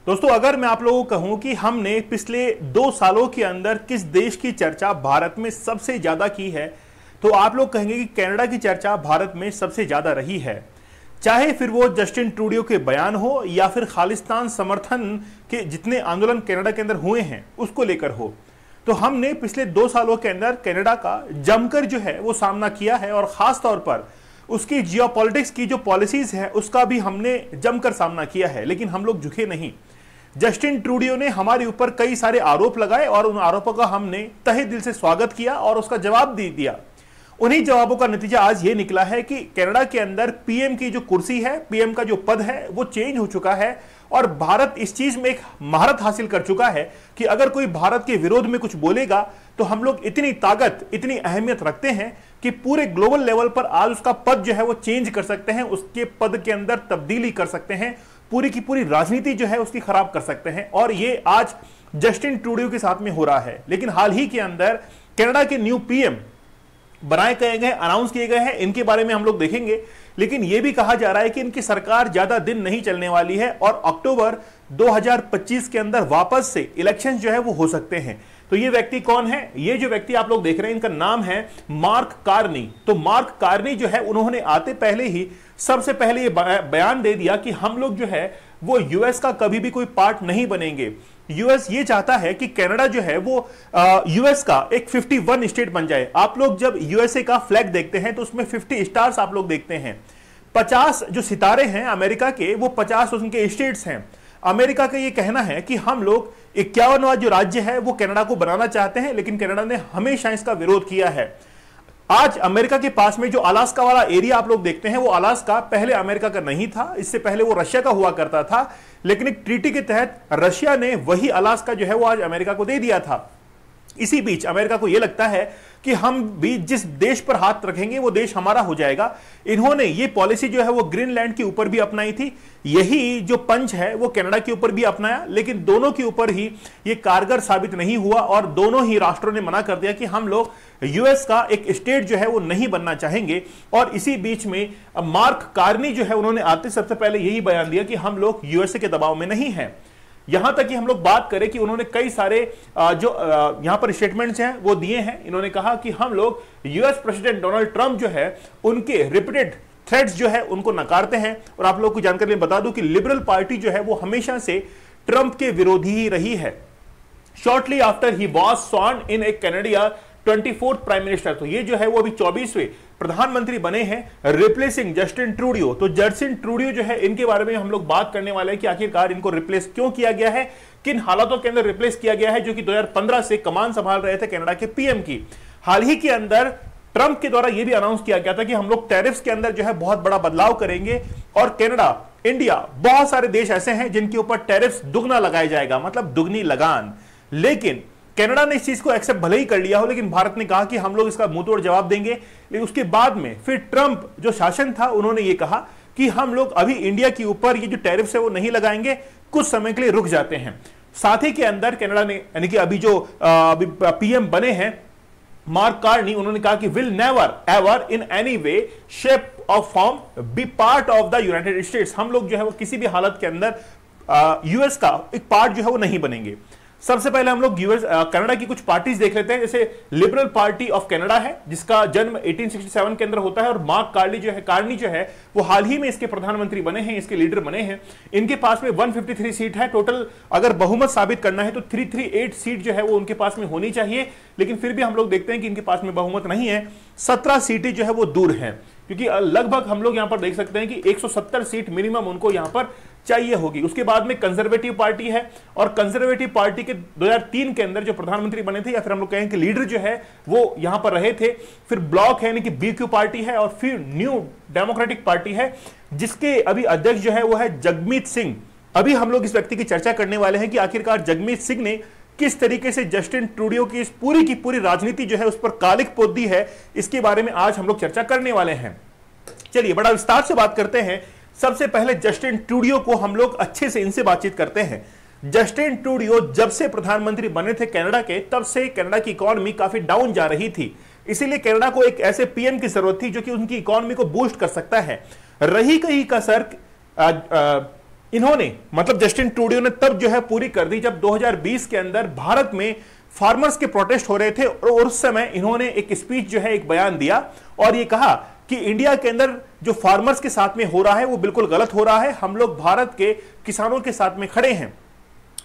दोस्तों, अगर मैं आप लोगों को कहूं कि हमने पिछले 2 सालों के अंदर किस देश की चर्चा भारत में सबसे ज्यादा की है, तो आप लोग कहेंगे कि कनाडा की चर्चा भारत में सबसे ज्यादा रही है। चाहे फिर वो जस्टिन ट्रूडियो के बयान हो या फिर खालिस्तान समर्थन के जितने आंदोलन कनाडा के अंदर हुए हैं उसको लेकर हो, तो हमने पिछले 2 सालों के अंदर कनाडा का जमकर जो है वो सामना किया है और खास तौर पर उसकी जियोपॉलिटिक्स की जो पॉलिसीज है उसका भी हमने जमकर सामना किया है। लेकिन हम लोग झुके नहीं। जस्टिन ट्रूडियो ने हमारे ऊपर कई सारे आरोप लगाए और उन आरोपों का हमने तहे दिल से स्वागत किया और उसका जवाब दे दिया। उन्हीं जवाबों का नतीजा आज ये निकला है कि कनाडा के अंदर पीएम की जो कुर्सी है, पीएम का जो पद है वो चेंज हो चुका है और भारत इस चीज में एक महारत हासिल कर चुका है कि अगर कोई भारत के विरोध में कुछ बोलेगा तो हम लोग इतनी ताकत, इतनी अहमियत रखते हैं कि पूरे ग्लोबल लेवल पर आज उसका पद जो है वो चेंज कर सकते हैं, उसके पद के अंदर तब्दीली कर सकते हैं, पूरी की पूरी राजनीति जो है उसकी खराब कर सकते हैं। और ये आज जस्टिन ट्रूडियो के साथ में हो रहा है। लेकिन हाल ही के अंदर कनाडा के न्यू पीएम बनाए गए, अनाउंस किए गए हैं, इनके बारे में हम लोग देखेंगे। लेकिन यह भी कहा जा रहा है कि इनकी सरकार ज्यादा दिन नहीं चलने वाली है और अक्टूबर 2025 के अंदर वापस से इलेक्शन जो है वो हो सकते हैं। तो ये व्यक्ति कौन है? ये जो व्यक्ति आप लोग देख रहे हैं, इनका नाम है मार्क कार्नी। तो मार्क कार्नी जो है, उन्होंने आते पहले ही सबसे पहले ये बयान दे दिया कि हम लोग जो है वो यूएस का कभी भी कोई पार्ट नहीं बनेंगे। यूएस ये चाहता है कि कनाडा जो है वो यूएस का एक 51 स्टेट बन जाए। आप लोग जब यूएसए का फ्लैग देखते हैं तो उसमें 50 स्टार्स आप लोग देखते हैं। 50 जो सितारे हैं अमेरिका के, वो 50 उनके स्टेट्स हैं। अमेरिका का ये कहना है कि हम लोग 51वां जो राज्य है वो कनाडा को बनाना चाहते हैं, लेकिन कनाडा ने हमेशा इसका विरोध किया है। आज अमेरिका के पास में जो अलास्का वाला एरिया आप लोग देखते हैं, वो अलास्का पहले अमेरिका का नहीं था, इससे पहले वो रशिया का हुआ करता था। लेकिन एक ट्रीटी के तहत रशिया ने वही अलास्का जो है वो आज अमेरिका को दे दिया था। इसी बीच अमेरिका को यह लगता है कि हम भी जिस देश पर हाथ रखेंगे वो देश हमारा हो जाएगा। इन्होंने ये पॉलिसी जो है वो ग्रीनलैंड के ऊपर भी अपनाई थी, यही जो पंच है वो कनाडा के ऊपर भी अपनाया, लेकिन दोनों के ऊपर ही ये कारगर साबित नहीं हुआ और दोनों ही राष्ट्रों ने मना कर दिया कि हम लोग यूएस का एक स्टेट जो है वो नहीं बनना चाहेंगे। और इसी बीच में मार्क कार्नी जो है, उन्होंने आते सबसे पहले यही बयान दिया कि हम लोग यूएसए के दबाव में नहीं है। यहां तक कि हम लोग बात करें कि उन्होंने कई सारे जो यहां पर स्टेटमेंट्स हैं वो दिए हैं। इन्होंने कहा कि हम लोग यूएस प्रेसिडेंट डोनाल्ड ट्रंप जो है उनके रिपीटेड थ्रेट्स जो है उनको नकारते हैं। और आप लोगों को जानकारी बता दूं कि लिबरल पार्टी जो है वो हमेशा से ट्रंप के विरोधी ही रही है। Shortly after he was sworn in a Canada's 24th prime minister, तो ये जो है वो अभी 24वें प्रधानमंत्री बने हैं, रिप्लेसिंग जस्टिन ट्रूडियो। तो जस्टिन ट्रूडियो जो है, इनके बारे में हम लोग बात करने वाले हैं कि आखिरकार इनको रिप्लेस क्यों किया गया है, किन हालातों के अंदर रिप्लेस किया गया है, जो कि 2015 से कमान संभाल रहे थे कनाडा के पीएम की। हाल ही के अंदर ट्रंप के द्वारा यह भी अनाउंस किया गया था कि हम लोग टैरिफ्स के अंदर जो है बहुत बड़ा बदलाव करेंगे और कनाडा, इंडिया, बहुत सारे देश ऐसे हैं जिनके ऊपर टैरिफ्स दुगना लगाया जाएगा, मतलब दुगनी लगान। लेकिन कनाडा ने इस चीज को एक्सेप्ट भले ही कर लिया हो, लेकिन भारत ने कहा कि हम लोग इसका मुंह तोड़ जवाब देंगे। लेकिन उसके बाद में फिर ट्रंप जो शासन था, उन्होंने ये कहा कि हम लोग अभी इंडिया के ऊपर ये जो टैरिफ्स है वो नहीं लगाएंगे, कुछ समय के लिए रुक जाते हैं। साथ ही के अंदर कनाडा ने, यानी कि अभी जो पीएम बने हैं मार्क कार्नी, उन्होंने कहा कि will never ever in any way shape of form be part of the United States. हम लोग जो है वो किसी भी हालत के अंदर यूएस का एक पार्ट जो है वो नहीं बनेंगे। सबसे पहले हम लोग यूएस कनाडा की कुछ पार्टीज देख लेते हैं। जैसे लिबरल पार्टी ऑफ कनाडा है, जिसका जन्म 1867 के अंदर होता है और मार्क कार्नी जो है वो हाल ही में इसके प्रधानमंत्री बने हैं, इसके लीडर बने हैं। इनके पास में 153 सीट है टोटल। अगर बहुमत साबित करना है तो 338 सीट जो है वो उनके पास में होनी चाहिए, लेकिन फिर भी हम लोग देखते हैं कि इनके पास में बहुमत नहीं है। 17 सीटें जो है वो दूर है, क्योंकि लगभग हम लोग यहां पर देख सकते हैं कि 170 सीट मिनिमम उनको यहां पर चाहिए होगी। उसके बाद में कंजर्वेटिव पार्टी है, और कंजर्वेटिव पार्टी के 2003 के अंदर जो प्रधानमंत्री बने थे, या फिर हम लोग कहें कि लीडर जो है वो यहां पर रहे थे। फिर ब्लॉक है, यानी कि बीक्यू पार्टी है, और फिर न्यू डेमोक्रेटिक पार्टी है, जिसके अभी अध्यक्ष जो है वो है जगमीत सिंह। अभी हम लोग इस व्यक्ति की चर्चा करने वाले हैं कि आखिरकार जगमीत सिंह ने किस तरीके से जस्टिन ट्रूडियो की इस पूरी की पूरी राजनीति जो है उस पर कालिक पोत दी है, इसके बारे में आज हम लोग चर्चा करने वाले हैं। चलिए बड़ा विस्तार से बात करते हैं। सबसे पहले जस्टिन ट्रूडियो को हम लोग अच्छे से इनसे बातचीत करते हैं। जस्टिन ट्रूडियो जब से प्रधानमंत्री बने थे कनाडा के, तब से कनाडा की इकोनॉमी काफी डाउन जा रही थी। इसीलिए कनाडा को एक ऐसे पीएम की जरूरत थी जो कि उनकी इकोनॉमी को बूस्ट कर सकता है। रही कहीं कसर इन्होंने मतलब जस्टिन ट्रूडो ने तब जो है पूरी कर दी जब 2020 के अंदर भारत में फार्मर्स के प्रोटेस्ट हो रहे थे और उस समय इन्होंने एक स्पीच जो है, एक बयान दिया और ये कहा कि इंडिया के अंदर जो फार्मर्स के साथ में हो रहा है वो बिल्कुल गलत हो रहा है, हम लोग भारत के किसानों के साथ में खड़े हैं।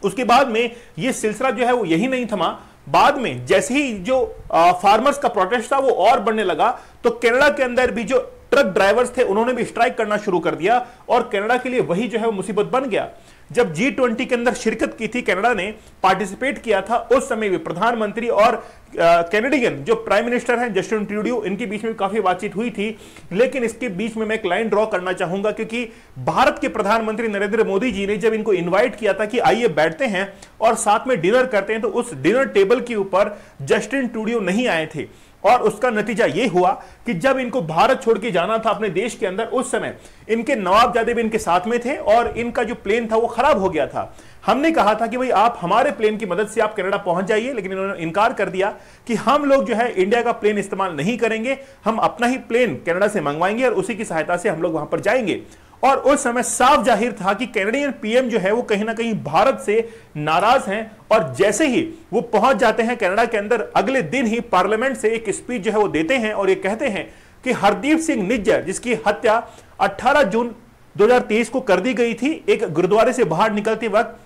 उसके बाद में ये सिलसिला जो है वो यही नहीं थमा, बाद में जैसे ही जो फार्मर्स का प्रोटेस्ट था वो और बढ़ने लगा तो कनाडा के अंदर भी जो ट्रक ड्राइवर्स थे उन्होंने भी स्ट्राइक करना शुरू कर दिया और कनाडा के लिए वही जो है वो मुसीबत बन गया। जब G20 के अंदर शिरकत की थी, कनाडा ने पार्टिसिपेट किया था, उस समय भी प्रधानमंत्री और कैनेडियन जो प्राइम मिनिस्टर हैं जस्टिन ट्रूडो, इनके बीच में काफी बातचीत हुई थी। लेकिन इसके बीच में मैं एक लाइन ड्रॉ करना चाहूंगा क्योंकि भारत के प्रधानमंत्री नरेंद्र मोदी जी ने जब इनको इन्वाइट किया था कि आइए बैठते हैं और साथ में डिनर करते हैं, तो उस डिनर टेबल के ऊपर जस्टिन ट्रूडो नहीं आए थे और उसका नतीजा यह हुआ कि जब इनको भारत छोड़ के जाना था अपने देश के अंदर, उस समय इनके नवाबजादे भी इनके साथ में थे और इनका जो प्लेन था वो खराब हो गया था। हमने कहा था कि भाई आप हमारे प्लेन की मदद से आप कनाडा पहुंच जाइए, लेकिन इन्होंने इनकार कर दिया कि हम लोग जो है इंडिया का प्लेन इस्तेमाल नहीं करेंगे, हम अपना ही प्लेन कनाडा से मंगवाएंगे और उसी की सहायता से हम लोग वहां पर जाएंगे। और उस समय साफ जाहिर था कि कैनेडियन पीएम जो है वो कहीं ना कहीं भारत से नाराज हैं और जैसे ही वो पहुंच जाते हैं कनाडा के अंदर, अगले दिन ही पार्लियामेंट से एक स्पीच जो है वो देते हैं और ये कहते हैं कि हरदीप सिंह निज्जर, जिसकी हत्या 18 जून 2023 को कर दी गई थी एक गुरुद्वारे से बाहर निकलते वक्त,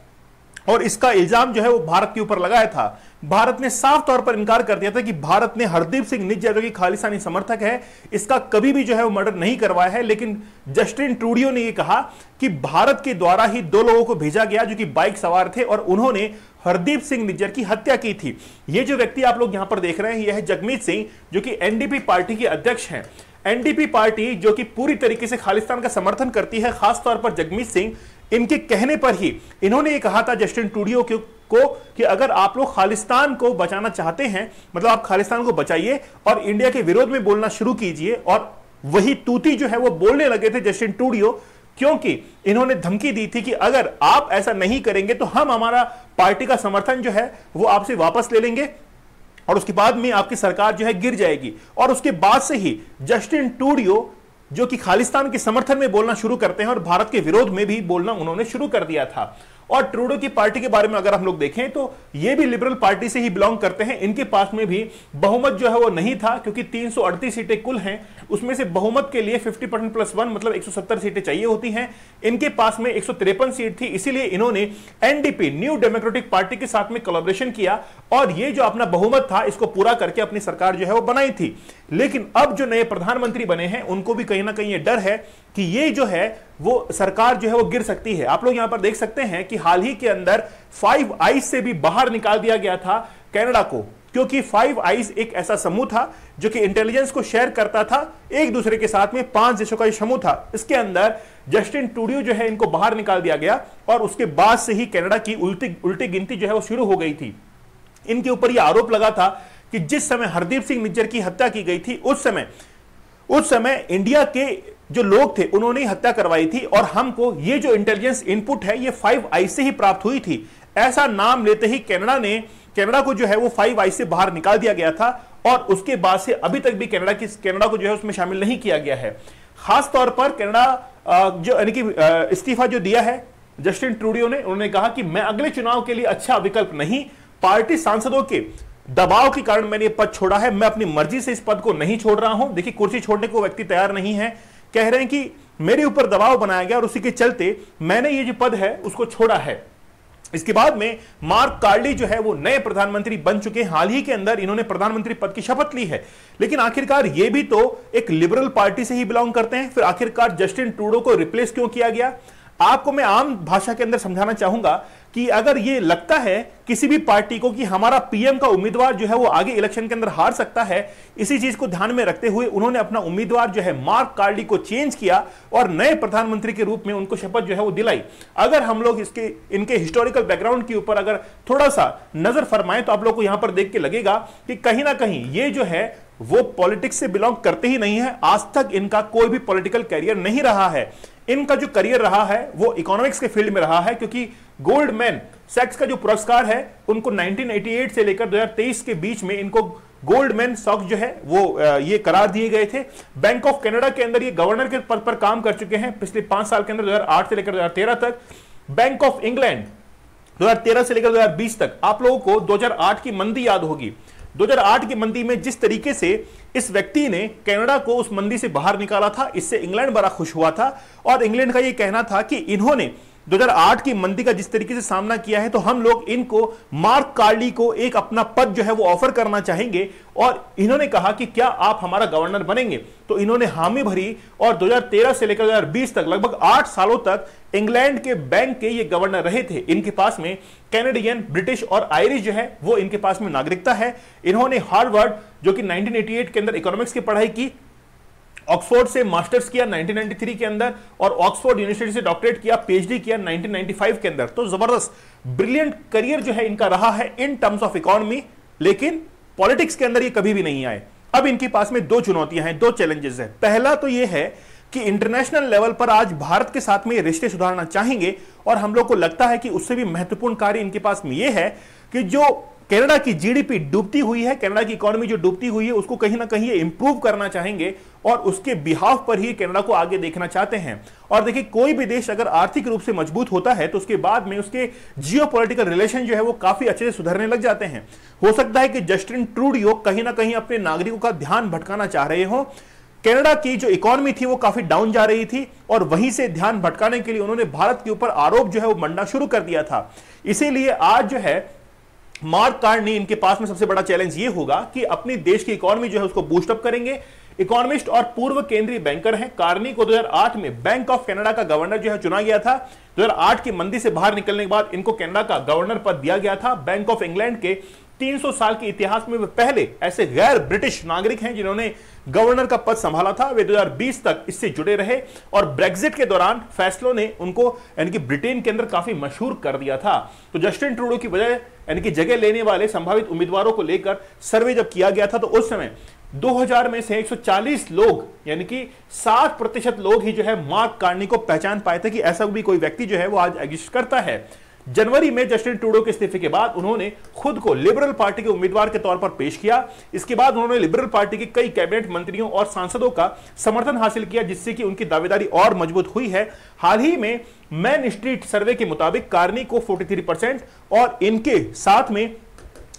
और इसका इल्जाम जो है वो भारत के ऊपर लगाया था। भारत ने साफ तौर पर इनकार कर दिया था कि भारत ने हरदीप सिंह निज्जर जो कि खालिस्तानी समर्थक है, इसका कभी भी जो है वो मर्डर नहीं करवाया है। लेकिन जस्टिन ट्रूडो ने यह कहा कि भारत के द्वारा ही 2 लोगों को भेजा गया जो कि बाइक सवार थे और उन्होंने हरदीप सिंह निज्जर की हत्या की थी। ये जो व्यक्ति आप लोग यहां पर देख रहे हैं, यह है जगमीत सिंह, जो कि एनडीपी पार्टी के अध्यक्ष हैं। एनडीपी पार्टी जो कि पूरी तरीके से खालिस्तान का समर्थन करती है, खासतौर पर जगमीत सिंह, इनके कहने पर ही इन्होंने ये कहा था जस्टिन ट्रूडो को कि अगर आप लोग खालिस्तान को बचाना चाहते हैं, मतलब आप खालिस्तान को बचाइए और इंडिया के विरोध में बोलना शुरू कीजिए। और वही तूती जो है वो बोलने लगे थे जस्टिन ट्रूडो, क्योंकि इन्होंने धमकी दी थी कि अगर आप ऐसा नहीं करेंगे तो हम हमारा पार्टी का समर्थन जो है वो आपसे वापस ले लेंगे और उसके बाद में आपकी सरकार जो है गिर जाएगी। और उसके बाद से ही जस्टिन ट्रूडो जो कि खालिस्तान के समर्थन में बोलना शुरू करते हैं और भारत के विरोध में भी बोलना उन्होंने शुरू कर दिया था। और ट्रूडो की पार्टी के बारे में अगर हम लोग देखें तो ये भी लिबरल पार्टी से ही बिलोंग करते हैं। इनके पास में भी बहुमत जो है वो नहीं था, क्योंकि 338 सीटें कुल हैं, उसमें से बहुमत के लिए 50% + 1 मतलब 170 सीटें चाहिए होती हैं। इनके पास में 153 सीट थी, इसीलिए इन्होंने एनडीपी न्यू डेमोक्रेटिक पार्टी के साथ में कोलैबोरेशन किया और ये जो अपना बहुमत था इसको पूरा करके अपनी सरकार जो है वो बनाई थी। लेकिन अब जो नए प्रधानमंत्री बने हैं उनको भी कहीं ना कहीं ये डर है कि ये जो है वो सरकार जो है वो गिर सकती है। आप लोग यहां पर देख सकते हैं कि हाल ही के अंदर 5 आइज से भी बाहर निकाल दिया गया था कनाडा को, क्योंकि 5 आइज एक ऐसा समूह था जो कि इंटेलिजेंस को शेयर करता था एक दूसरे के साथ में, 5 देशों का समूह था। इसके अंदर जस्टिन ट्रूडो जो है इनको बाहर निकाल दिया गया और उसके बाद से ही कनाडा की उल्टी गिनती जो है वो शुरू हो गई थी। इनके ऊपर यह आरोप लगा था कि जिस समय हरदीप सिंह निज्जर की हत्या की गई थी उस समय इंडिया के जो लोग थे उन्होंने हत्या करवाई थी और हमको ये जो इंटेलिजेंस इनपुट है ये 5 आइज से ही प्राप्त हुई थी। ऐसा नाम लेते ही कनाडा को जो है वो 5 आइज से बाहर निकाल दिया गया था और उसके बाद से अभी तक भी कनाडा को जो है उसमें शामिल नहीं किया गया है। खास तौर पर कनाडा जो यानी कि इस्तीफा जो दिया है जस्टिन ट्रूडो ने, उन्होंने कहा कि मैं अगले चुनाव के लिए अच्छा विकल्प नहीं, पार्टी सांसदों के दबाव के कारण मैंने ये पद छोड़ा है, मैं अपनी मर्जी से इस पद को नहीं छोड़ रहा हूं। देखिए, कुर्सी छोड़ने को व्यक्ति तैयार नहीं है, कह रहे हैं कि मेरे ऊपर दबाव बनाया गया और उसी के चलते मैंने ये जो पद है उसको छोड़ा है। इसके बाद में मार्क कार्डी जो है वो नए प्रधानमंत्री बन चुके हैं। हाल ही के अंदर इन्होंने प्रधानमंत्री पद की शपथ ली है, लेकिन आखिरकार ये भी तो एक लिबरल पार्टी से ही बिलोंग करते हैं। फिर आखिरकार जस्टिन ट्रूडो को रिप्लेस क्यों किया गया? आपको मैं आम भाषा के अंदर समझाना चाहूंगा कि अगर ये लगता है किसी भी पार्टी को कि हमारा पीएम का उम्मीदवार जो है वो आगे इलेक्शन के अंदर हार सकता है, इसी चीज को ध्यान में रखते हुए उन्होंने अपना उम्मीदवार जो है मार्क कार्डी को चेंज किया और नए प्रधानमंत्री के रूप में उनको शपथ जो है वो दिलाई। अगर हम लोग इनके हिस्टोरिकल बैकग्राउंड के ऊपर अगर थोड़ा सा नजर फरमाएं तो आप लोग को यहां पर देख के लगेगा कि कहीं ना कहीं ये जो है वो पॉलिटिक्स से बिलोंग करते ही नहीं है। आज तक इनका कोई भी पॉलिटिकल कैरियर नहीं रहा है। इनका जो करियर रहा है वो इकोनॉमिक्स के फील्ड में रहा है, क्योंकि गोल्डमैन सैक्स का जो पुरस्कार है उनको 1988 से लेकर 2023 के बीच में इनको गोल्डमैन सॉक्स जो है वो ये करार दिए गए थे। बैंक ऑफ कनाडा के अंदर ये गवर्नर के पद पर काम कर चुके हैं पिछले 5 साल के अंदर, 2008 से लेकर 2013 तक। बैंक ऑफ इंग्लैंड 2013 से लेकर 2020 तक। आप लोगों को 2008 की मंदी याद होगी। 2008 की मंदी में जिस तरीके से इस व्यक्ति ने कनाडा को उस मंदी से बाहर निकाला था, इससे इंग्लैंड बड़ा खुश हुआ था और इंग्लैंड का यह कहना था कि इन्होंने 2008 की मंदी का जिस तरीके से सामना किया है, तो हम लोग इनको मार्क कार्ली को एक अपना पद जो है वो ऑफर करना चाहेंगे और इन्होंने कहा कि क्या आप हमारा गवर्नर बनेंगे। तो इन्होंने हामी भरी और 2013 से लेकर 2020 तक लगभग 8 सालों तक इंग्लैंड के बैंक के ये गवर्नर रहे थे। इनके पास में कैनेडियन, ब्रिटिश और आयरिश जो है वो इनके पास में नागरिकता है। इन्होंने हार्वर्ड जो कि 1988 के अंदर इकोनॉमिक्स की पढ़ाई की, ऑक्सफोर्ड से मास्टर्स किया 1993 के अंदर और ऑक्सफोर्ड यूनिवर्सिटी से डॉक्टरेट किया, पीएचडी किया 1995 के अंदर। तो जबरदस्त ब्रिलियंट करियर जो है इनका रहा है इन टर्म्स ऑफ इकोनॉमी, लेकिन पॉलिटिक्स के अंदर ये कभी भी नहीं आए। अब इनके पास में 2 चुनौतियां हैं, 2 चैलेंजेस है। पहला तो ये है कि इंटरनेशनल लेवल पर आज भारत के साथ में रिश्ते सुधारना चाहेंगे और हम लोग को लगता है कि उससे भी महत्वपूर्ण कार्य इनके पास में यह है कि जो कनाडा की जीडीपी डूबती हुई है, कनाडा की इकोनॉमी जो डूबती हुई है, उसको कहीं ना कहीं ये इंप्रूव करना चाहेंगे और उसके बिहाफ पर ही कनाडा को आगे देखना चाहते हैं। और देखिए, कोई भी देश अगर आर्थिक रूप से मजबूत होता है तो उसके बाद में उसके जियोपॉलिटिकल रिलेशन जो है वो काफी अच्छे से सुधरने लग जाते हैं। हो सकता है कि जस्टिन ट्रूडियो कहीं ना कहीं अपने नागरिकों का ध्यान भटकाना चाह रहे हो। कनाडा की जो इकोनॉमी थी वो काफी डाउन जा रही थी और वहीं से ध्यान भटकाने के लिए उन्होंने भारत के ऊपर आरोप जो है वो मढ़ना शुरू कर दिया था। इसीलिए आज जो है मार्क कार्नी, इनके पास में सबसे बड़ा चैलेंज ये होगा कि अपनी देश की इकोनॉमी जो है उसको बूस्ट अप करेंगे। इकोनॉमिस्ट और पूर्व केंद्रीय बैंकर हैं। कार्नी को 2008 में बैंक ऑफ कनाडा का गवर्नर जो है चुना गया था। 2008 की मंदी से बाहर निकलने के बाद इनको कनाडा का गवर्नर पद दिया गया था। बैंक ऑफ इंग्लैंड के 300 साल के इतिहास में वे पहले ऐसे गैर ब्रिटिश नागरिक हैं जिन्होंने गवर्नर का पद संभाला था। वे 2020 तक इससे जुड़े रहे और ब्रेक्जिट के दौरान फैसलों ने उनको यानी कि ब्रिटेन के अंदर काफी मशहूर कर दिया था। तो जस्टिन ट्रूडो की वजह यानी कि जगह लेने वाले संभावित उम्मीदवारों को लेकर सर्वे जब किया गया था तो उस समय 2000 में से 140 लोग यानी कि 60% लोग ही जो है मार्क कार्नी को पहचान पाए थे कि ऐसा भी कोई व्यक्ति जो है वो आज एग्जिस्ट करता है। जनवरी में जस्टिन ट्रूडो के इस्तीफे के बाद उन्होंने खुद को लिबरल पार्टी के उम्मीदवार के तौर पर पेश किया। इसके बाद उन्होंने लिबरल पार्टी के कई कैबिनेट मंत्रियों और सांसदों का समर्थन हासिल किया, जिससे कि उनकी दावेदारी और मजबूत हुई है। हाल ही में मैन स्ट्रीट सर्वे के मुताबिक कार्नी को 43% और इनके साथ में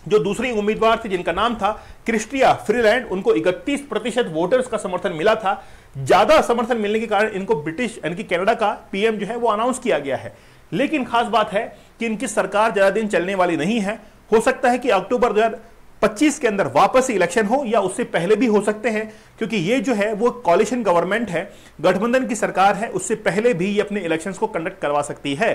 जो दूसरी उम्मीदवार थी जिनका नाम था क्रिस्टिया फ्रीलैंड, उनको 31% वोटर्स का समर्थन मिला था। ज्यादा समर्थन मिलने के कारण इनको ब्रिटिश यानी कि कनाडा का पीएम जो है वो अनाउंस किया गया है। लेकिन खास बात है कि इनकी सरकार ज्यादा दिन चलने वाली नहीं है। हो सकता है कि अक्टूबर 2025 के अंदर वापस इलेक्शन हो या उससे पहले भी हो सकते हैं, क्योंकि ये जो है वो कॉलिशन गवर्नमेंट है, गठबंधन की सरकार है, उससे पहले भी ये अपने इलेक्शंस को कंडक्ट करवा सकती है।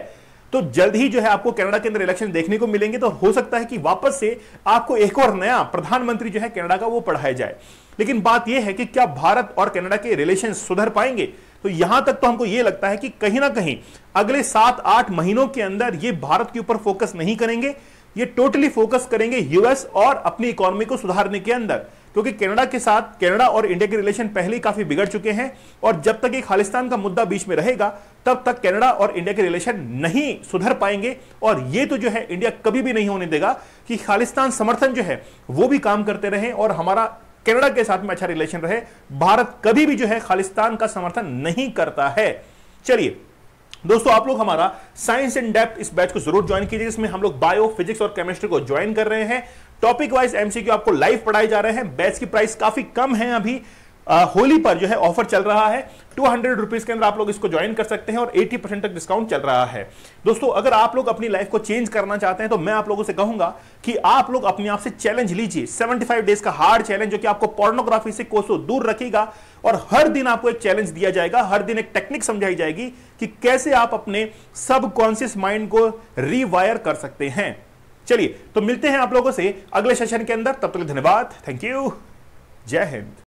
तो जल्द ही जो है आपको कनाडा के अंदर इलेक्शन देखने को मिलेंगे। तो हो सकता है कि वापस से आपको एक और नया प्रधानमंत्री जो है कनाडा का वो पढ़ाया जाए। लेकिन बात यह है कि क्या भारत और कनाडा के रिलेशन सुधर पाएंगे? तो यहां तक तो हमको यह लगता है कि कहीं ना कहीं अगले 7-8 महीनों के अंदर ये भारत के ऊपर फोकस नहीं करेंगे, ये टोटली फोकस करेंगे यूएस और अपनी इकोनॉमी को सुधारने के अंदर। क्योंकि कनाडा के साथ कनाडा और इंडिया के रिलेशन पहले ही काफी बिगड़ चुके हैं और जब तक एक खालिस्तान का मुद्दा बीच में रहेगा तब तक कनाडा और इंडिया के रिलेशन नहीं सुधर पाएंगे। और ये तो जो है इंडिया कभी भी नहीं होने देगा कि खालिस्तान समर्थन जो है वो भी काम करते रहे और हमारा कनाडा के साथ में अच्छा रिलेशन रहे। भारत कभी भी जो है खालिस्तान का समर्थन नहीं करता है। चलिए दोस्तों, आप लोग हमारा साइंस इन डेप्थ इस बैच को जरूर ज्वाइन कीजिए, जिसमें हम लोग बायो, फिजिक्स और केमिस्ट्री को ज्वाइन कर रहे हैं। टॉपिक वाइज एमसीक्यू आपको लाइव पढ़ाए जा रहे हैं। बैच की प्राइस काफी कम है, अभी होली पर जो है ऑफर चल रहा है। 200 रुपीज के अंदर आप लोग इसको ज्वाइन कर सकते हैं और 80% तक डिस्काउंट चल रहा है। दोस्तों, अगर आप लोग अपनी लाइफ को चेंज करना चाहते हैं तो मैं आप लोगों से कहूंगा कि आप लोग अपने आप से चैलेंज लीजिए। 75 डेज का हार्ड चैलेंज, जो कि आपको पोर्नोग्राफी से कोसों दूर रखेगा। और हर दिन आपको एक चैलेंज दिया जाएगा, हर दिन एक टेक्निक समझाई जाएगी कि कैसे आप अपने सबकॉन्शियस माइंड को रीवायर कर सकते हैं। चलिए तो मिलते हैं आप लोगों से अगले सेशन के अंदर। तब तक धन्यवाद, थैंक यू, जय हिंद।